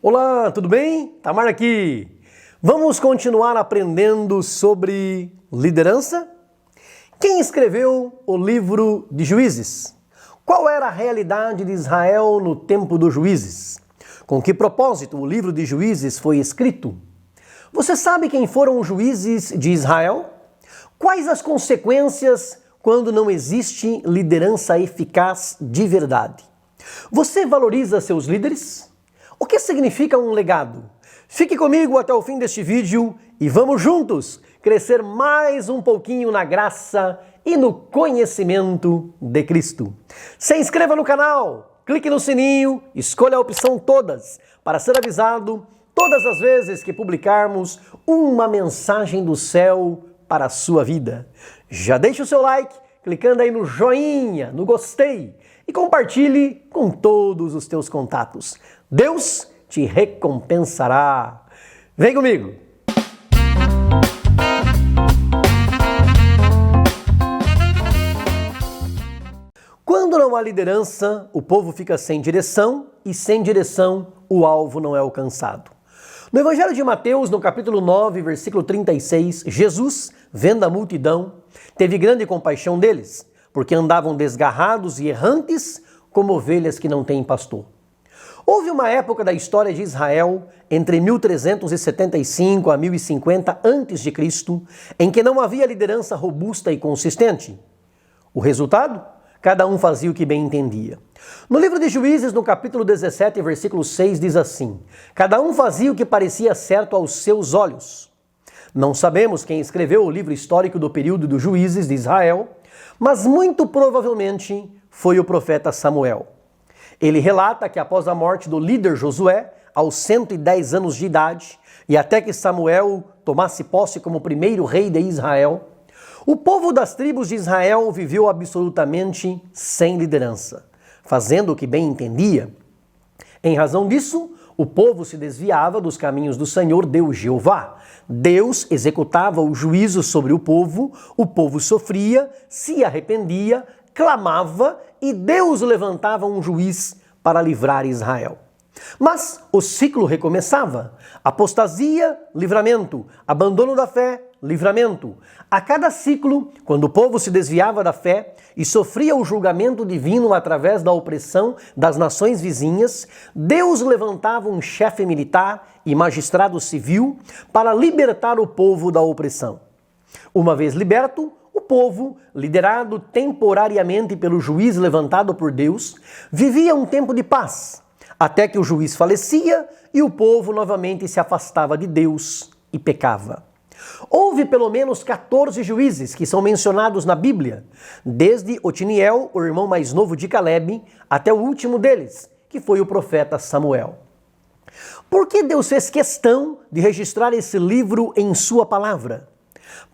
Olá, tudo bem? Tamar aqui. Vamos continuar aprendendo sobre liderança? Quem escreveu o livro de Juízes? Qual era a realidade de Israel no tempo dos juízes? Com que propósito o livro de Juízes foi escrito? Você sabe quem foram os juízes de Israel? Quais as consequências quando não existe liderança eficaz de verdade? Você valoriza seus líderes? O que significa um legado? Fique comigo até o fim deste vídeo e vamos juntos crescer mais um pouquinho na graça e no conhecimento de Cristo. Se inscreva no canal, clique no sininho, escolha a opção todas para ser avisado todas as vezes que publicarmos uma mensagem do céu para a sua vida. Já deixe o seu like, clicando aí no joinha, no gostei e compartilhe com todos os teus contatos. Deus te recompensará. Vem comigo! Quando não há liderança, o povo fica sem direção e sem direção o alvo não é alcançado. No Evangelho de Mateus, no capítulo 9, versículo 36, Jesus, vendo a multidão, teve grande compaixão deles, porque andavam desgarrados e errantes como ovelhas que não têm pastor. Houve uma época da história de Israel, entre 1375 a 1050 a.C., em que não havia liderança robusta e consistente. O resultado? Cada um fazia o que bem entendia. No livro de Juízes, no capítulo 17, versículo 6, diz assim: cada um fazia o que parecia certo aos seus olhos. Não sabemos quem escreveu o livro histórico do período dos juízes de Israel, mas muito provavelmente foi o profeta Samuel. Ele relata que após a morte do líder Josué, aos 110 anos de idade, e até que Samuel tomasse posse como primeiro rei de Israel, o povo das tribos de Israel viveu absolutamente sem liderança, fazendo o que bem entendia. Em razão disso, o povo se desviava dos caminhos do Senhor Deus Jeová. Deus executava o juízo sobre o povo sofria, se arrependia, clamava e Deus levantava um juiz para livrar Israel. Mas o ciclo recomeçava. Apostasia, livramento. Abandono da fé, livramento. A cada ciclo, quando o povo se desviava da fé e sofria o julgamento divino através da opressão das nações vizinhas, Deus levantava um chefe militar e magistrado civil para libertar o povo da opressão. Uma vez liberto, o povo, liderado temporariamente pelo juiz levantado por Deus, vivia um tempo de paz, até que o juiz falecia e o povo novamente se afastava de Deus e pecava. Houve pelo menos 14 juízes que são mencionados na Bíblia, desde Otiniel, o irmão mais novo de Caleb, até o último deles, que foi o profeta Samuel. Por que Deus fez questão de registrar esse livro em sua palavra?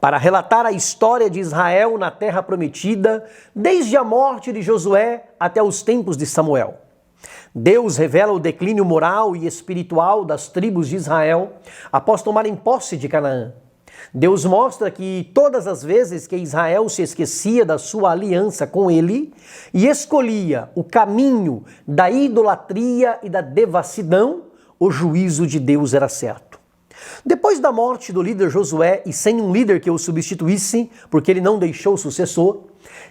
Para relatar a história de Israel na Terra Prometida, desde a morte de Josué até os tempos de Samuel. Deus revela o declínio moral e espiritual das tribos de Israel após tomarem posse de Canaã. Deus mostra que todas as vezes que Israel se esquecia da sua aliança com ele e escolhia o caminho da idolatria e da devassidão, o juízo de Deus era certo. Depois da morte do líder Josué e sem um líder que o substituísse, porque ele não deixou sucessor,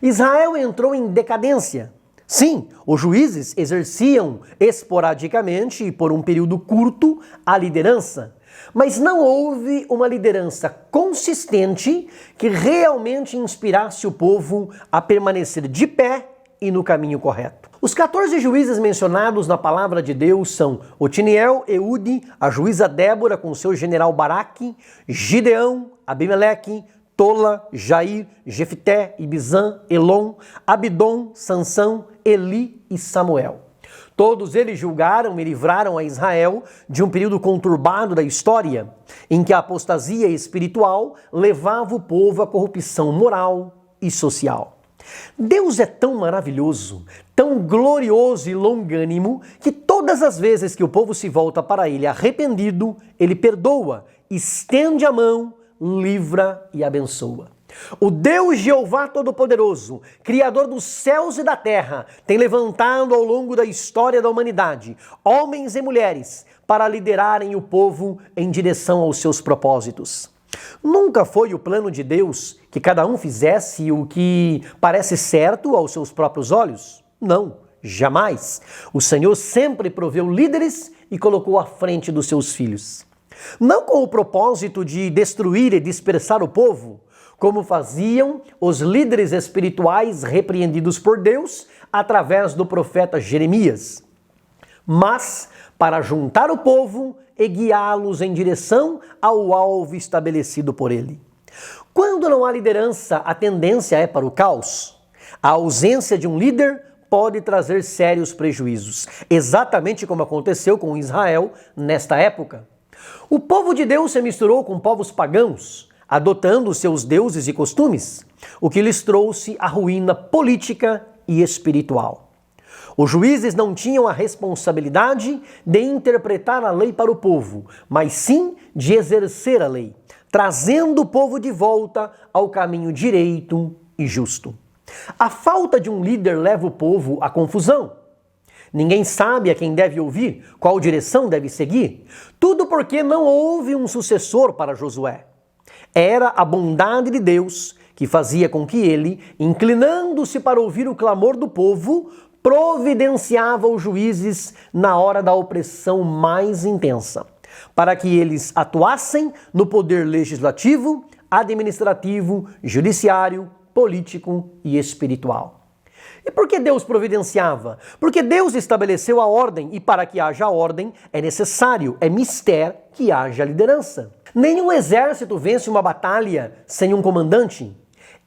Israel entrou em decadência. Sim, os juízes exerciam esporadicamente e por um período curto a liderança, mas não houve uma liderança consistente que realmente inspirasse o povo a permanecer de pé e no caminho correto. Os 14 juízes mencionados na palavra de Deus são Otiniel, Eude, a juíza Débora com seu general Baraque, Gideão, Abimeleque, Tola, Jair, Jefté, Ibizã, Elon, Abidom, Sansão, Eli e Samuel. Todos eles julgaram e livraram a Israel de um período conturbado da história, em que a apostasia espiritual levava o povo à corrupção moral e social. Deus é tão maravilhoso, tão glorioso e longânimo, que todas as vezes que o povo se volta para ele arrependido, ele perdoa, estende a mão, livra e abençoa. O Deus Jeová Todo-Poderoso, Criador dos céus e da terra, tem levantado ao longo da história da humanidade homens e mulheres para liderarem o povo em direção aos seus propósitos. Nunca foi o plano de Deus que cada um fizesse o que parece certo aos seus próprios olhos? Não, jamais. O Senhor sempre proveu líderes e colocou à frente dos seus filhos. Não com o propósito de destruir e dispersar o povo, como faziam os líderes espirituais repreendidos por Deus através do profeta Jeremias, mas para juntar o povo e guiá-los em direção ao alvo estabelecido por ele. Quando não há liderança, a tendência é para o caos. A ausência de um líder pode trazer sérios prejuízos, exatamente como aconteceu com Israel nesta época. O povo de Deus se misturou com povos pagãos, adotando seus deuses e costumes, o que lhes trouxe a ruína política e espiritual. Os juízes não tinham a responsabilidade de interpretar a lei para o povo, mas sim de exercer a lei, trazendo o povo de volta ao caminho direito e justo. A falta de um líder leva o povo à confusão. Ninguém sabe a quem deve ouvir, qual direção deve seguir. Tudo porque não houve um sucessor para Josué. Era a bondade de Deus que fazia com que ele, inclinando-se para ouvir o clamor do povo, providenciava os juízes na hora da opressão mais intensa, para que eles atuassem no poder legislativo, administrativo, judiciário, político e espiritual. E por que Deus providenciava? Porque Deus estabeleceu a ordem e para que haja ordem é necessário, é mister que haja liderança. Nenhum exército vence uma batalha sem um comandante.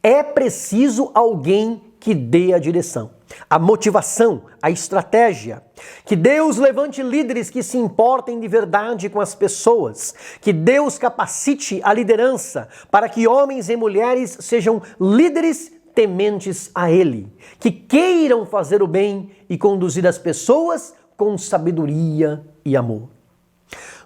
É preciso alguém que dê a direção, a motivação, a estratégia. Que Deus levante líderes que se importem de verdade com as pessoas. Que Deus capacite a liderança para que homens e mulheres sejam líderes tementes a Ele. Que queiram fazer o bem e conduzir as pessoas com sabedoria e amor.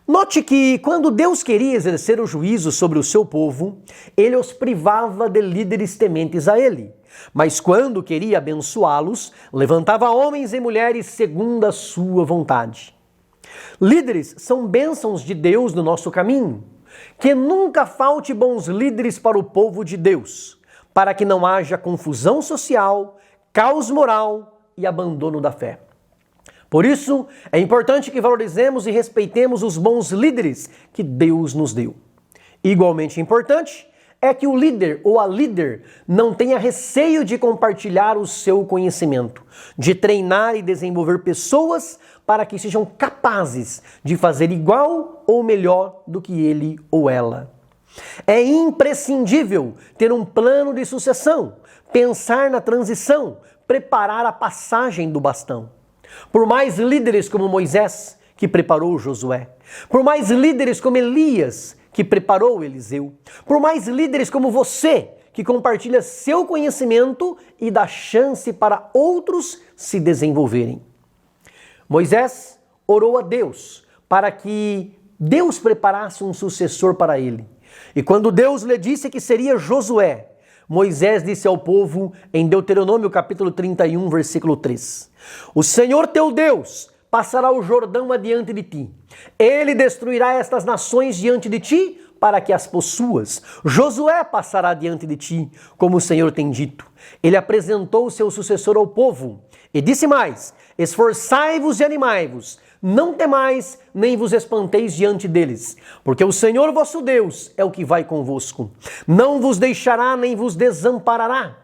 Note que quando Deus queria exercer o juízo sobre o seu povo, Ele os privava de líderes tementes a Ele. Mas quando queria abençoá-los, levantava homens e mulheres segundo a sua vontade. Líderes são bênçãos de Deus no nosso caminho. Que nunca falte bons líderes para o povo de Deus, para que não haja confusão social, caos moral e abandono da fé. Por isso, é importante que valorizemos e respeitemos os bons líderes que Deus nos deu. Igualmente importante é que o líder ou a líder não tenha receio de compartilhar o seu conhecimento, de treinar e desenvolver pessoas para que sejam capazes de fazer igual ou melhor do que ele ou ela. É imprescindível ter um plano de sucessão, pensar na transição, preparar a passagem do bastão. Por mais líderes como Moisés, que preparou Josué, por mais líderes como Elias, que preparou Eliseu, por mais líderes como você, que compartilha seu conhecimento e dá chance para outros se desenvolverem. Moisés orou a Deus para que Deus preparasse um sucessor para ele. E quando Deus lhe disse que seria Josué, Moisés disse ao povo em Deuteronômio capítulo 31, versículo 3: O Senhor teu Deus passará o Jordão adiante de ti. Ele destruirá estas nações diante de ti para que as possuas. Josué passará diante de ti, como o Senhor tem dito. Ele apresentou o seu sucessor ao povo e disse mais: Esforçai-vos e animai-vos. Não temais, nem vos espanteis diante deles, porque o Senhor vosso Deus é o que vai convosco. Não vos deixará, nem vos desamparará.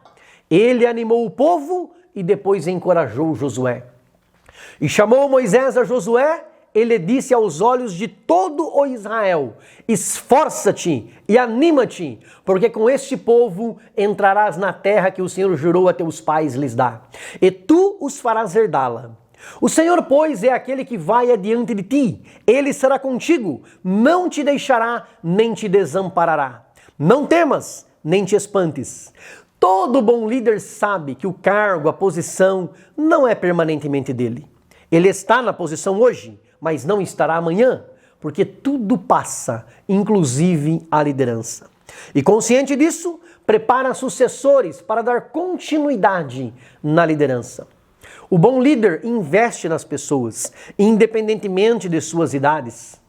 Ele animou o povo e depois encorajou Josué. E chamou Moisés a Josué, ele disse aos olhos de todo o Israel: Esforça-te e anima-te, porque com este povo entrarás na terra que o Senhor jurou a teus pais lhes dar, e tu os farás herdá-la. O Senhor, pois, é aquele que vai adiante de ti. Ele será contigo, não te deixará, nem te desamparará. Não temas, nem te espantes. Todo bom líder sabe que o cargo, a posição, não é permanentemente dele. Ele está na posição hoje, mas não estará amanhã, porque tudo passa, inclusive a liderança. E consciente disso, prepara sucessores para dar continuidade na liderança. O bom líder investe nas pessoas, independentemente de suas idades.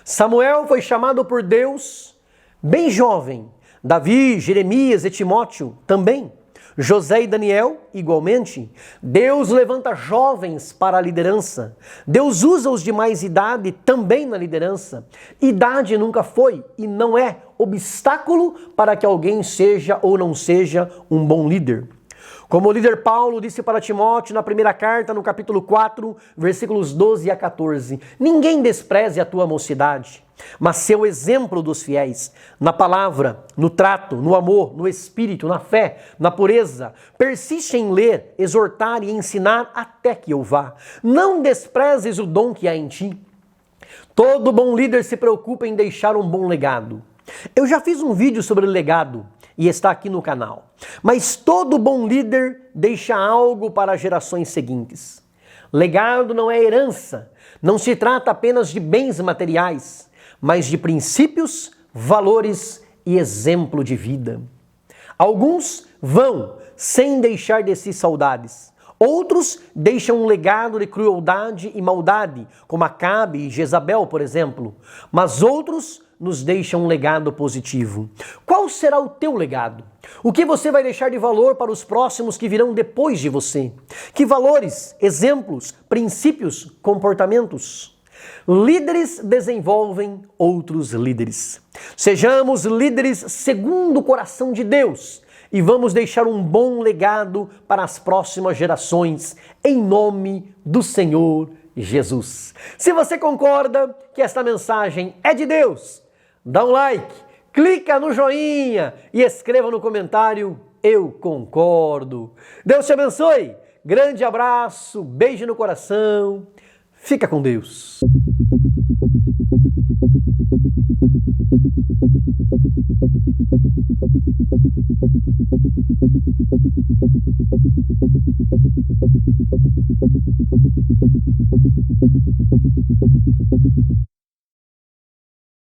Samuel foi chamado por Deus bem jovem. Davi, Jeremias e Timóteo também. José e Daniel, igualmente. Deus levanta jovens para a liderança. Deus usa os de mais idade também na liderança. Idade nunca foi e não é obstáculo para que alguém seja ou não seja um bom líder. Como o líder Paulo disse para Timóteo na primeira carta, no capítulo 4, versículos 12 a 14, ninguém despreze a tua mocidade, mas seu exemplo dos fiéis, na palavra, no trato, no amor, no espírito, na fé, na pureza, persiste em ler, exortar e ensinar até que eu vá. Não desprezes o dom que há em ti. Todo bom líder se preocupa em deixar um bom legado. Eu já fiz um vídeo sobre legado e está aqui no canal. Mas todo bom líder deixa algo para as gerações seguintes. Legado não é herança, não se trata apenas de bens materiais, mas de princípios, valores e exemplo de vida. Alguns vão sem deixar de si saudades. Outros deixam um legado de crueldade e maldade, como Acabe e Jezabel, por exemplo. Mas outros nos deixam um legado positivo. Qual será o teu legado? O que você vai deixar de valor para os próximos que virão depois de você? Que valores, exemplos, princípios, comportamentos? Líderes desenvolvem outros líderes. Sejamos líderes segundo o coração de Deus e vamos deixar um bom legado para as próximas gerações, em nome do Senhor Jesus. Se você concorda que esta mensagem é de Deus, dá um like, clica no joinha e escreva no comentário, eu concordo. Deus te abençoe, grande abraço, beijo no coração, fica com Deus.